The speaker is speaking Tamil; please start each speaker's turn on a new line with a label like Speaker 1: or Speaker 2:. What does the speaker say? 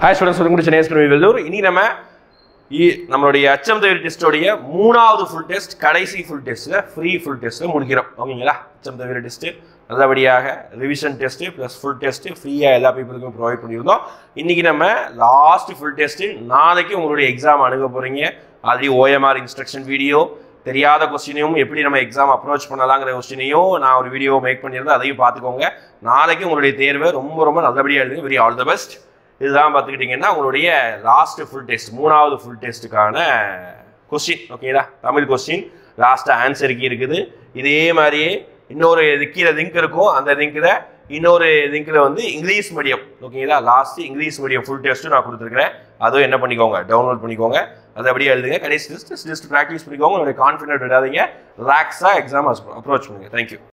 Speaker 1: Hi students, welcome to Chennai School Velloor. இன்னைக்கு நம்மளுடைய HM theory test உடைய மூணாவது full test, கடைசி full testல free full test முடிக்கிறோம். ஓகேங்களா? HM theory test நல்லபடியாக revision test plus full test ஃப்ரீயா எல்லா பீப்பிளுக்கும் ப்ரொவைட் பண்ணியிருந்தோம். இன்னைக்கு நம்ம லாஸ்ட் full test நாளைக்கு உங்களுடைய எக்ஸாம் அணுக போறீங்க. ஆல்ரெடி OMR இன்ஸ்ட்ரக்ஷன் வீடியோ தெரியாத क्वेश्चनையும் எப்படி நம்ம எக்ஸாம் அப்ரோச் பண்ணலாம்ங்கற क्वेश्चनையும் நான் ஒரு வீடியோ மேக் பண்ணியிருந்தேன். அதையும் பார்த்துக்கோங்க. நாளைக்கு உங்களுடைய தேர்வை ரொம்ப நல்லபடியா எழுதுங்க. Very all the best. இதுதான் பார்த்துக்கிட்டீங்கன்னா உங்களுடைய லாஸ்ட் ஃபுல் டெஸ்ட் மூணாவது ஃபுல் டெஸ்ட்டுக்கான கொஸ்டின். ஓகேங்களா? தமிழ் கொஸ்டின் லாஸ்ட்டாக ஆன்சருக்கு இருக்குது. இதே மாதிரியே இன்னொரு கீழே லிங்க் இருக்கும். அந்த லிங்க்கில் இன்னொரு லிங்க்கில் வந்து இங்கிலீஷ் மீடியம். ஓகேங்களா? லாஸ்ட் இங்கிலீஷ் மீடியம் ஃபுல் டெஸ்ட்டும் நான் கொடுத்துருக்கிறேன். அதுவும் என்ன பண்ணிக்கோங்க, டவுன்லோட் பண்ணிக்கோங்க. அதை அப்படியே எழுதுங்க. கடைசி டெஸ்ட் ப்ராக்டிஸ் பண்ணிக்கோங்க. உங்களுடைய கான்ஃபிடென்ட் விடாதீங்க. ரிலாக்ஸாக எக்ஸாம் அப்ரோச் பண்ணுங்க. தேங்க்யூ.